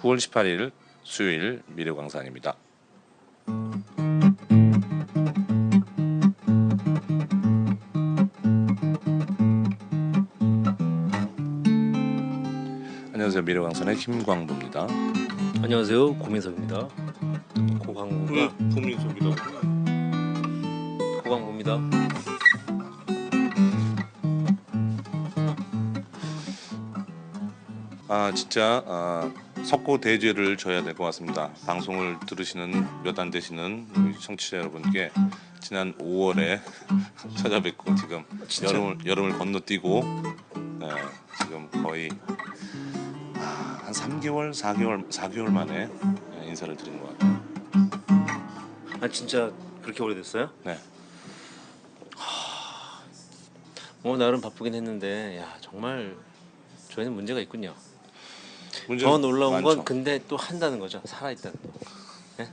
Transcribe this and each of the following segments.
9월 18일 수요일 미래광산입니다. 안녕하세요. 미래광산의 김광부입니다. 안녕하세요, 고민석입니다. 고광부가 고민석이라고? 고광부입니다. 진짜 석고 대죄를 져야 될 것 같습니다. 방송을 들으시는 몇 안 되시는 우리 청취자 여러분께 지난 5월에 찾아뵙고 지금 여름을 건너뛰고 지금 거의 한 3개월, 4개월 만에 인사를 드린 것 같아요. 진짜 그렇게 오래됐어요? 네. 나름 바쁘긴 했는데, 야 정말 저희는 문제가 있군요. 문제는 더 놀라운 많죠. 건 근데 또 한다는 거죠. 살아있다는 거. 네?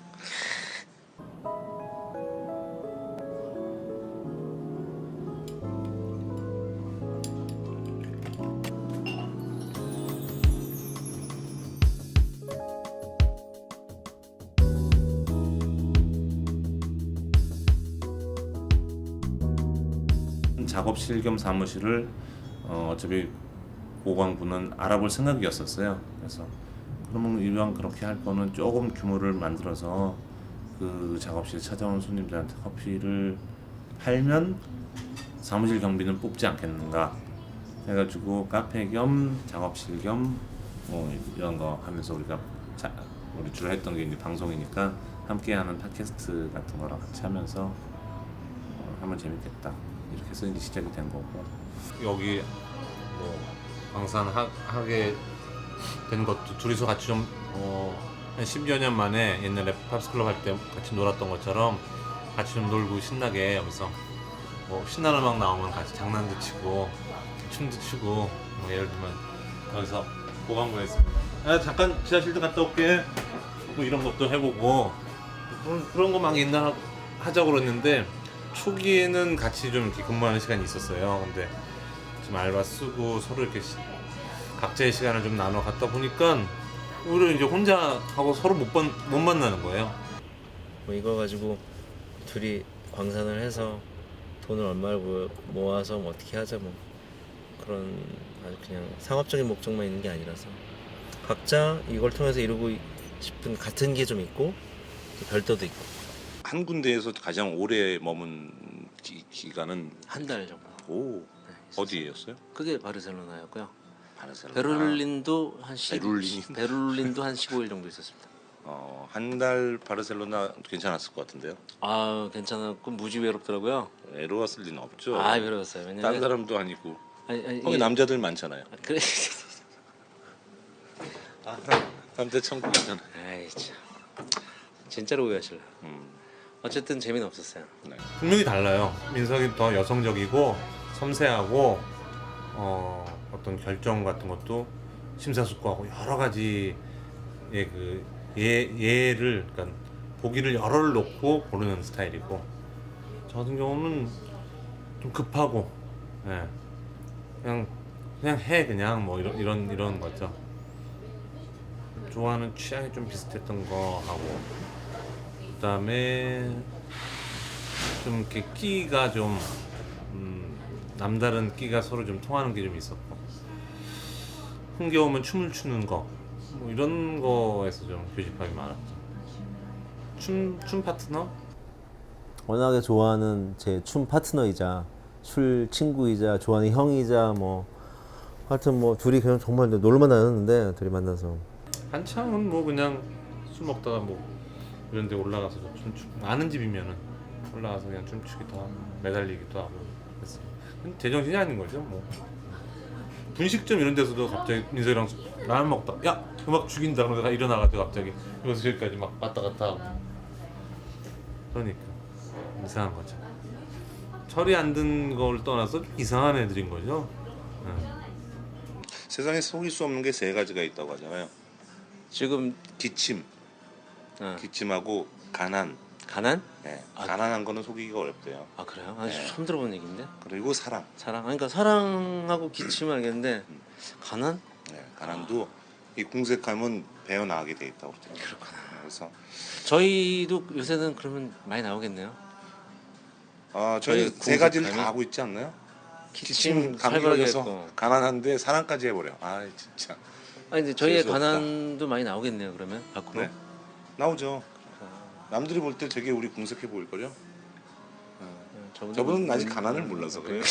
작업실 겸 사무실을 어차피 고광부는 알아볼 생각이었었어요. 그래서 그러면 이왕 그렇게 할 거는 조금 규모를 만들어서 그 작업실에 찾아온 손님들한테 커피를 팔면 사무실 경비는 뽑지 않겠는가 해가지고 카페 겸 작업실 겸 이런 거 하면서 우리 주로 했던 게 이제 방송이니까 함께하는 팟캐스트 같은 거랑 같이 하면서 하면 재밌겠다 이렇게 해서 이제 시작이 된 거고, 여기 뭐 광산하게 된 것도 둘이서 같이 좀 한 10여 년 만에 옛날에 팝스클럽 할 때 같이 놀았던 것처럼 같이 좀 놀고 신나게 여기서 뭐 신나는 음악 나오면 같이 장난도 치고 춤도 추고, 뭐 예를 들면 여기서 고광부에서 잠깐 지하실도 갔다 올게 뭐 이런 것도 해보고 그런 거 막 옛날 하자고 그랬는데 초기에는 같이 좀 이렇게 근무하는 시간이 있었어요. 근데 좀 알바 쓰고 서로 이렇게 각자의 시간을 좀 나눠 갖다 보니까 오히려 이제 혼자 하고 서로 못 만나는 거예요. 뭐 이거 가지고 둘이 광산을 해서 돈을 얼마를 모아서 뭐 어떻게 하자 뭐 그런 아주 그냥 상업적인 목적만 있는 게 아니라서 각자 이걸 통해서 이루고 싶은 같은 게 좀 있고 별도도 있고. 한 군데에서 가장 오래 머문 기간은 한 달 정도. 오 네, 어디였어요? 그게 바르셀로나였고요. 바르셀로나. 베를린도 한 10, 베를린? 베를린도 한 15일 정도 있었습니다. 한 달 바르셀로나 괜찮았을 것 같은데요. 괜찮았고 무지 외롭더라고요. 외로웠을 리는 없죠. 외로웠어요. 딴 왜냐면 사람도 아니고 거기 이게- 남자들 많잖아요. 그래. 남자 천국이잖아. 아이 참. 진짜로 오해하실라. 어쨌든 재미는 없었어요. 네. 분명히 달라요. 민석이 더 여성적이고 섬세하고 어떤 결정 같은 것도 심사숙고하고 여러 가지의 그 예를 그러니까 보기를 여러를 놓고 고르는 스타일이고, 저 같은 경우는 좀 급하고 그냥 해 그냥 뭐 이런 거죠. 좋아하는 취향이 좀 비슷했던 거 하고, 그다음에 좀 이렇게 끼가 좀 남다른 끼가 서로 좀 통하는 게 좀 있었고, 흥겨우면 춤을 추는 거 뭐 이런 거에서 좀 교집합이 많았죠. 춤 파트너? 워낙에 좋아하는 제 춤 파트너이자 술 친구이자 좋아하는 형이자 뭐 하여튼 뭐 둘이 그냥 정말 놀만 다녔는데 둘이 만나서 한창은 뭐 그냥 술 먹다가 뭐 이런 데 올라가서 춤추고, 아는 집이면은 올라가서 그냥 춤추기도 하고 매달리기도 하고 그랬어요. 제정신이 아닌 거죠 뭐. 분식점 이런 데서도 갑자기 민석이랑 라면 먹다 야 음악 죽인다 그러다가 일어나가지고 갑자기 여기서 저기까지 막 왔다 갔다 하고, 그러니까 이상한 거죠. 철이 안 든 걸 떠나서 좀 이상한 애들인 거죠. 세상에 속일 수 없는 게 세 가지가 있다고 하잖아요. 지금 기침, 어. 기침하고 가난. 가난? 네, 가난한 거는 속이기가 어렵대요. 그래요? 네. 처음 들어본 얘기인데. 그리고 사랑. 그러니까 사랑하고 기침은 알겠는데 가난? 네, 가난도 이 궁색함은 배어나가게 돼 있다고 그러더라고요. 그렇구나. 그래서 저희도 요새는 그러면 많이 나오겠네요. 저희 저희 세 가지를 궁색함이 다 하고 있지 않나요? 기침 감기 살벌하게 걸려서 했고. 가난한데 사랑까지 해버려. 아 진짜. 아니 이제 저희의 재수 없다. 관한도 많이 나오겠네요. 그러면 밖으로. 네? 나오죠. 남들이 볼 때 되게 우리 궁색해 보일걸요? 저분은 아직 가난을 몰라서 그래요.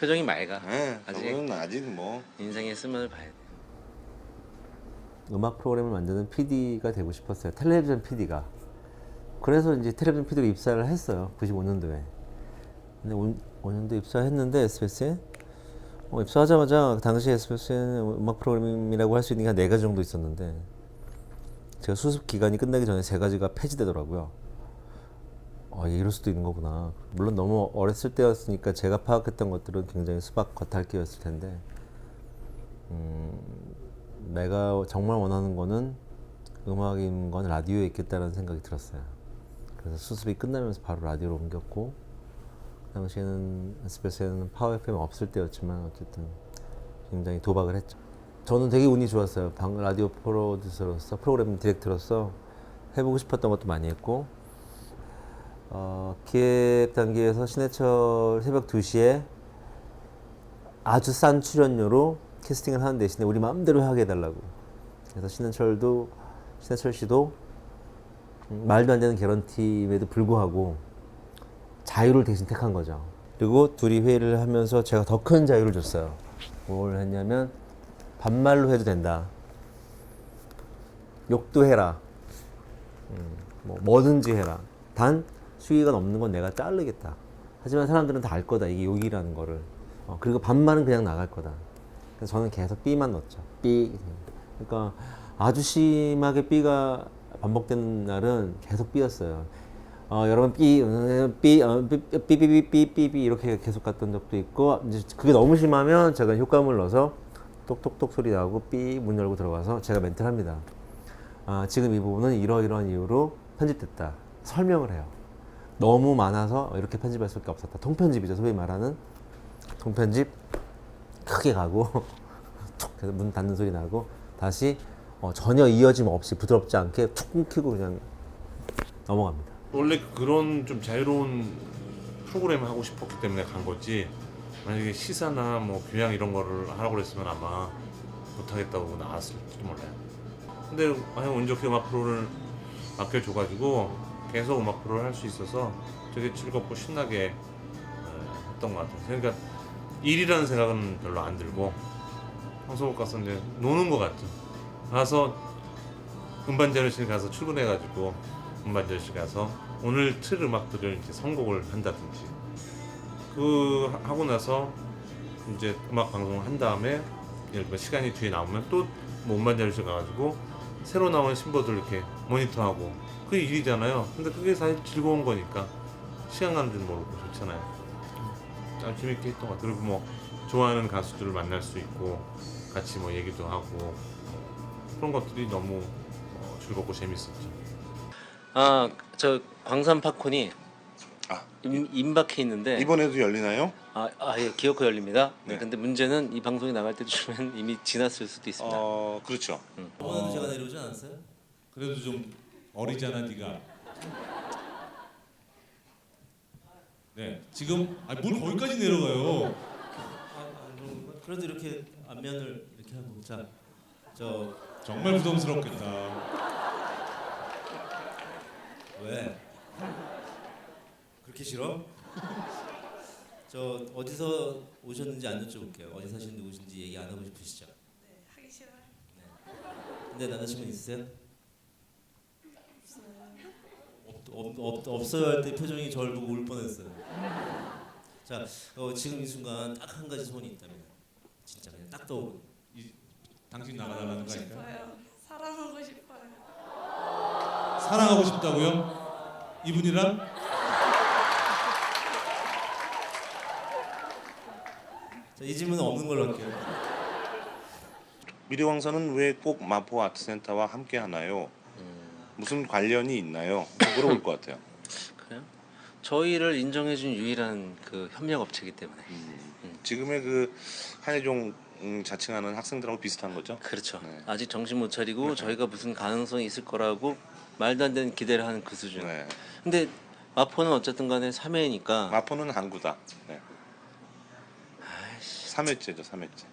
표정이 맑아. 네, 아직 저분은 아직 뭐 인생의 쓰면을 봐야 돼. 음악 프로그램을 만드는 PD가 되고 싶었어요. 텔레비전 PD가. 그래서 이제 텔레비전 PD로 입사를 했어요. 95년도에. 근데 5년도 입사했는데 SBS에 입사하자마자 당시 SBS에는 음악 프로그램이라고 할 수 있는 게 한 4가지 정도 있었는데 제가 수습 기간이 끝나기 전에 3가지가 폐지되더라고요. 이럴 수도 있는 거구나. 물론 너무 어렸을 때였으니까 제가 파악했던 것들은 굉장히 수박 겉핥기였을 텐데 내가 정말 원하는 거는 음악인 건 라디오에 있겠다는 생각이 들었어요. 그래서 수습이 끝나면서 바로 라디오로 옮겼고 당시에는 SBS에는 파워 FM 없을 때였지만 어쨌든 굉장히 도박을 했죠. 저는 되게 운이 좋았어요. 라디오 프로듀서로서 프로그램 디렉터로서 해보고 싶었던 것도 많이 했고 기획 단계에서 신해철 새벽 2시에 아주 싼 출연료로 캐스팅을 하는 대신에 우리 마음대로 하게 해달라고. 그래서 신해철 씨도 말도 안 되는 개런티임에도 불구하고 자유를 대신 택한 거죠. 그리고 둘이 회의를 하면서 제가 더 큰 자유를 줬어요. 뭘 했냐면 반말로 해도 된다. 욕도 해라. 뭐든지 해라. 단 수위가 넘는 건 내가 자르겠다. 하지만 사람들은 다 알 거다. 이게 욕이라는 거를. 그리고 반말은 그냥 나갈 거다. 그래서 저는 계속 B만 넣었죠. B. 그러니까 아주 심하게 B가 반복되는 날은 계속 B였어요. 여러분 B, B 이렇게 계속 갔던 적도 있고 이제 그게 너무 심하면 제가 효과음을 넣어서 똑똑똑 소리 나고 B 문 열고 들어가서 제가 멘트를 합니다. 지금 이 부분은 이러이러한 이유로 편집됐다. 설명을 해요. 너무 많아서 이렇게 편집할 수밖에 없었다. 통편집이죠. 소위 말하는 통편집 크게 가고 툭 해서 문 닫는 소리 나고 다시 전혀 이어짐 없이 부드럽지 않게 툭 끊기고 그냥 넘어갑니다. 원래 그런 좀 자유로운 프로그램을 하고 싶었기 때문에 간 거지. 만약에 시사나 뭐 교양 이런 거를 하라고 그랬으면 아마 못하겠다고 나왔을지도 몰라요. 근데 운 좋게 음악 프로를 맡겨줘가지고 계속 음악 프로를 할 수 있어서 되게 즐겁고 신나게 했던 것 같아요. 그러니까 일이라는 생각은 별로 안 들고 방송국 가서 이제 노는 것 같죠. 가서 음반 자료실 가서 출근해가지고 음반 자료실 가서 오늘 틀 음악들을 이제 선곡을 한다든지 그 하고 나서 이제 음악 방송을 한 다음에 예를 들면 시간이 뒤에 나오면 또 뭐 음반 자료실 가가지고 새로 나온 신보들 이렇게 모니터하고 그게 일이잖아요. 근데 그게 사실 즐거운 거니까 시간 가는 줄 모르고 좋잖아요. 참 재밌게 했던 것 같아요. 그리고 뭐 좋아하는 가수들을 만날 수 있고 같이 뭐 얘기도 하고 그런 것들이 너무 즐겁고 재밌었죠. 저 광산 팝콘이 임박해 있는데 이번에도 열리나요? 예, 기어코 열립니다. 네. 근데 문제는 이 방송이 나갈 때쯤엔 이미 지났을 수도 있습니다. 그렇죠. 이번에도 제가 내려오지 않았어요? 그래도 좀 어리잖아 네가. 네 지금 뭘 거기까지 내려가요. 그래도 이렇게 앞면을 이렇게 하고 저 정말 부담스럽겠다. 왜? 그렇게 싫어? 저 어디서 오셨는지 안 여쭤볼게요. 어디 사시는 누구신지 얘기 안 하고 싶으시죠? 네, 하기 싫어요. 근데 남자친구 있으세요? 없어요 할 때 표정이 저를 보고 울 뻔했어요. 자, 지금 이 순간 딱 한 가지 소원이 있다면 진짜 그냥 딱 떠오르는 당신 나가달라는 거 아닐까? 싶어요. 사랑하고 싶어요. 사랑하고 싶다고요? 이분이랑? 자, 이 질문은 없는 걸로 할게요. 미래광산은 왜 꼭 마포 아트센터와 함께 하나요? 무슨 관련이 있나요? 물어볼 것 같아요. 그래요? 저희를 인정해준 유일한 그 협력 업체이기 때문에. 지금의 그 한혜종 자칭하는 학생들하고 비슷한 거죠. 그렇죠. 네. 아직 정신 못 차리고 저희가 무슨 가능성이 있을 거라고 말도 안 되는 기대를 하는 그 수준. 네. 근데 마포는 어쨌든 간에 3회니까 마포는 항구다. 네. 3회째죠, 3회째.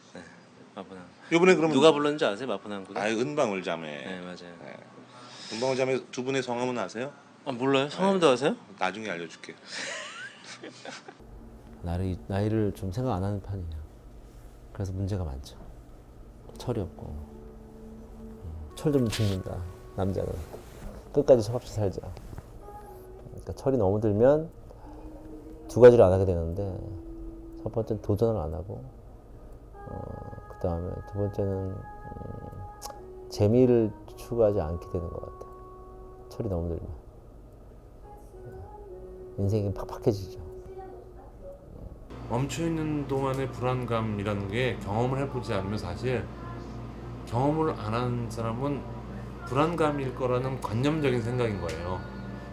마포는 이번에 그러면 누가 불렀는지 아세요? 마포남구도? 은방울 자매. 네 맞아요. 네. 은방울 자매 두 분의 성함은 아세요? 아 몰라요? 성함도 아세요? 나중에 알려줄게. 나이를 좀 생각 안 하는 편이에요. 그래서 문제가 많죠. 철이 없고 철 좀 죽는다. 남자는 끝까지 철없이 살자. 그러니까 철이 너무 들면 두 가지를 안 하게 되는데 첫 번째는 도전을 안 하고 그 다음에 두 번째는 재미를 추구하지 않게 되는 것 같아요. 철이 너무 들면 인생이 팍팍해지죠. 멈춰있는 동안의 불안감이라는 게 경험을 해보지 않으면 사실 경험을 안 한 사람은 불안감일 거라는 관념적인 생각인 거예요.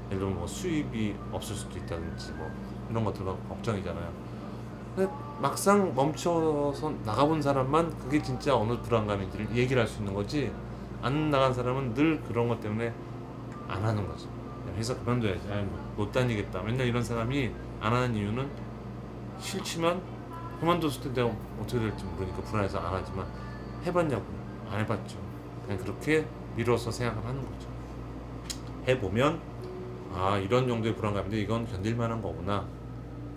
예를 들면 뭐 수입이 없을 수도 있다든지 뭐 이런 것들과 걱정이잖아요. 근데 막상 멈춰서 나가본 사람만 그게 진짜 어느 불안감인지를 얘기를 할 수 있는 거지, 안 나간 사람은 늘 그런 것 때문에 안 하는 거죠. 회사 그만둬야지, 못 다니겠다, 맨날 이런 사람이 안 하는 이유는 싫지만 그만뒀을 때 내가 어떻게 될지 모르니까 불안해서 안 하지만 해봤냐고, 안 해봤죠. 그냥 그렇게 미뤄서 생각을 하는 거죠. 해보면 이런 정도의 불안감인데 이건 견딜 만한 거구나,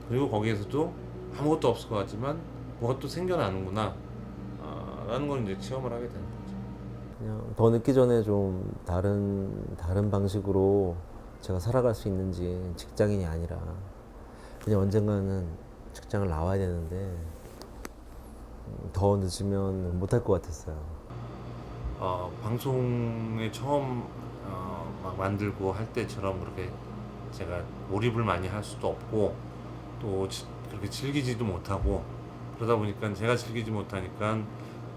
그리고 거기에서도 아무것도 없을 것 같지만 뭐가 또 생겨나는구나 라는 걸 이제 체험을 하게 되는 거죠. 그냥 더 늦기 전에 좀 다른 방식으로 제가 살아갈 수 있는지, 직장인이 아니라 그냥 언젠가는 직장을 나와야 되는데 더 늦으면 못할 것 같았어요. 방송에 처음 막 만들고 할 때처럼 그렇게 제가 몰입을 많이 할 수도 없고 또 그렇게 즐기지도 못하고, 그러다 보니까 제가 즐기지 못하니까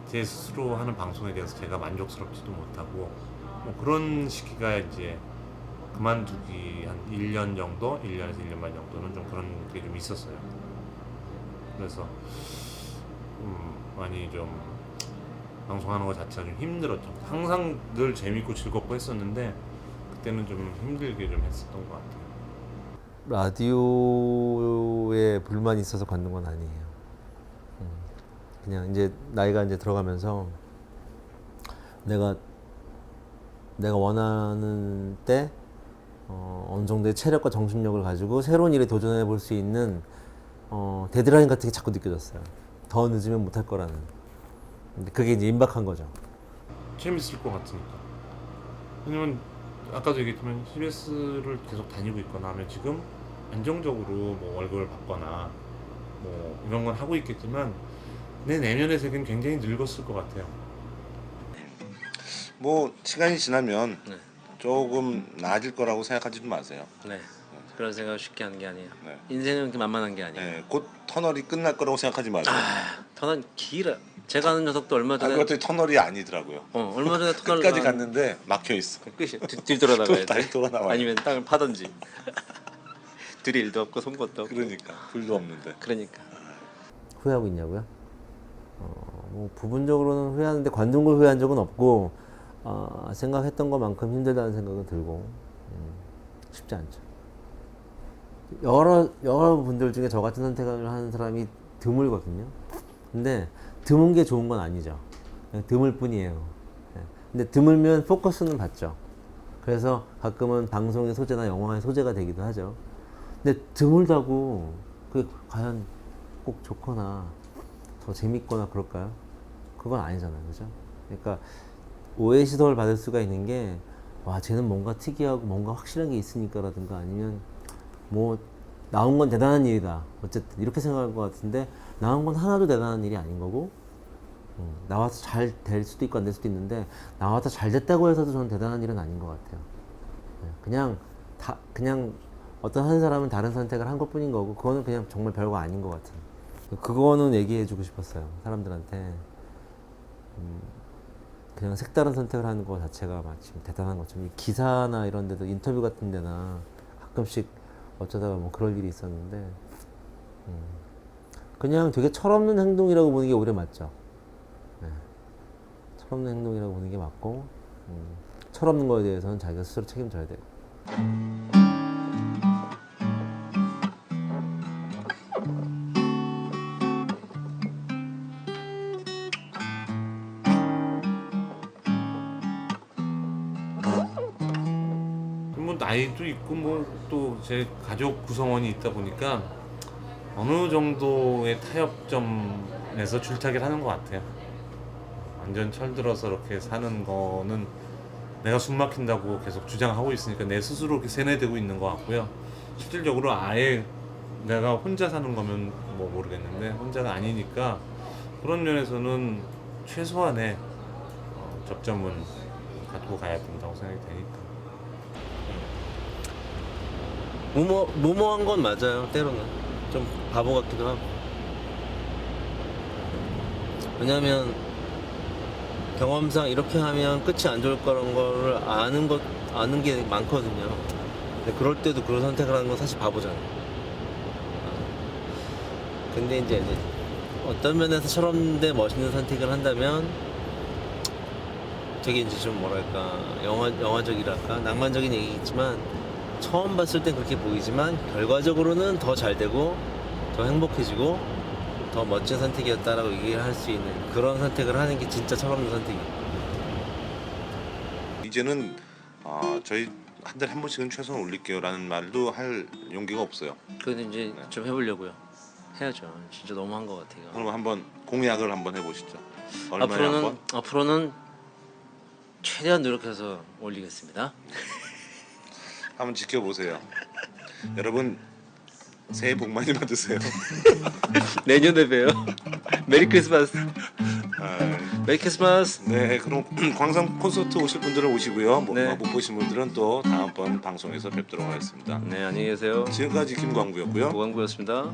제 스스로 하는 방송에 대해서 제가 만족스럽지도 못하고 뭐 그런 시기가 이제 그만두기 한 1년 정도, 1년에서 1년 반 정도는 좀 그런 게 좀 있었어요. 그래서 많이 좀 방송하는 것 자체가 좀 힘들었죠. 항상 늘 재밌고 즐겁고 했었는데 그때는 좀 힘들게 좀 했었던 것 같아요. 라디오에 불만이 있어서 관둔 건 아니에요. 그냥 이제 나이가 이제 들어가면서 내가 원하는 때 어느 정도의 체력과 정신력을 가지고 새로운 일에 도전해 볼 수 있는 데드라인 같은 게 자꾸 느껴졌어요. 더 늦으면 못할 거라는. 근데 그게 이제 임박한 거죠. 재밌을 것 같으니까. 왜냐면 아까도 얘기했지만 CBS를 계속 다니고 있거나 하면 지금 안정적으로 뭐 월급을 받거나 뭐 이런 건 하고 있겠지만 내 내면의 세계는 굉장히 늙었을 것 같아요. 뭐 시간이 지나면 네. 조금 나아질 거라고 생각하지도 마세요. 네. 그런 생각을 쉽게 하는 게 아니에요. 네. 인생은 그렇게 만만한 게 아니에요. 네, 곧 터널이 끝날 거라고 생각하지 마세요. 터널 길어. 제가 아는 녀석도 얼마 전에 그것도 터널이 아니더라고요. 얼마 전에 터널 끝까지 갔는데 막혀 있어. 끝이 뒤돌아나가야 돼. 다시 돌아나와요. 아니면 땅을 파든지. 둘이 일도 없고 송곳도 없고. 그러니까 불도 없는데. 그러니까. 후회하고 있냐고요? 뭐 부분적으로는 후회하는데 관둔 걸 후회한 적은 없고 생각했던 것만큼 힘들다는 생각은 들고 쉽지 않죠. 여러 분들 중에 저 같은 선택을 하는 사람이 드물거든요. 근데 드문 게 좋은 건 아니죠. 그냥 드물 뿐이에요. 네. 근데 드물면 포커스는 받죠. 그래서 가끔은 방송의 소재나 영화의 소재가 되기도 하죠. 근데 드물다고 그게 과연 꼭 좋거나 더 재밌거나 그럴까요? 그건 아니잖아요. 그죠? 그러니까 오해 시도를 받을 수가 있는 게, 와, 쟤는 뭔가 특이하고 뭔가 확실한 게 있으니까라든가, 아니면 뭐 나온 건 대단한 일이다, 어쨌든 이렇게 생각할 것 같은데 나온 건 하나도 대단한 일이 아닌 거고, 나와서 잘 될 수도 있고 안 될 수도 있는데 나와서 잘 됐다고 해서도 저는 대단한 일은 아닌 것 같아요. 그냥 어떤 한 사람은 다른 선택을 한 것뿐인 거고, 그거는 그냥 정말 별거 아닌 것 같아요. 그거는 얘기해주고 싶었어요, 사람들한테. 그냥 색다른 선택을 하는 것 자체가 마치 대단한 것처럼. 기사나 이런 데도, 인터뷰 같은 데나 가끔씩 어쩌다가 뭐 그럴 일이 있었는데 그냥 되게 철없는 행동이라고 보는 게 오히려 맞죠. 철없는 행동이라고 보는 게 맞고 철없는 거에 대해서는 자기가 스스로 책임져야 돼요. 뭐 나이도 있고 뭐 또 제 가족 구성원이 있다 보니까 어느 정도의 타협점에서 줄타기를 하는 것 같아요. 완전 철들어서 이렇게 사는 거는 내가 숨 막힌다고 계속 주장하고 있으니까 내 스스로 이렇게 세뇌되고 있는 것 같고요. 실질적으로 아예 내가 혼자 사는 거면 뭐 모르겠는데 혼자가 아니니까 그런 면에서는 최소한의 접점은 갖고 가야 된다고 생각이 되니까. 무모한 건 맞아요. 때로는 좀 바보 같기도 하고. 왜냐면 경험상 이렇게 하면 끝이 안 좋을 거라는 거를 아는 게 많거든요. 근데 그럴 때도 그런 선택을 하는 건 사실 바보잖아요. 근데 이제 어떤 면에서 철없는데 멋있는 선택을 한다면 되게 이제 좀 뭐랄까 영화적이랄까 낭만적인 얘기겠지만 처음 봤을 땐 그렇게 보이지만 결과적으로는 더 잘 되고 더 행복해지고 더 멋진 선택이었다라고 얘기할 수 있는 그런 선택을 하는 게 진짜 철없는 선택이에요. 이제는 저희 한 달에 한 번씩은 최소한 올릴게요라는 말도 할 용기가 없어요. 근데 이제 좀 해보려고요. 해야죠. 진짜 너무한 것 같아요. 그럼 한번 공약을 한번 해보시죠. 얼마에 한 번? 앞으로는 최대한 노력해서 올리겠습니다. 한번 지켜보세요. 여러분 새해 복 많이 받으세요. 내년에 봬요. 메리 크리스마스. 아, 메리 크리스마스. 네, 그럼 광산 콘서트 오실 분들은 오시고요. 네. 못 보신 분들은 또 다음번 방송에서 뵙도록 하겠습니다. 네, 안녕히 계세요. 지금까지 김광부였고요. 고광구였습니다.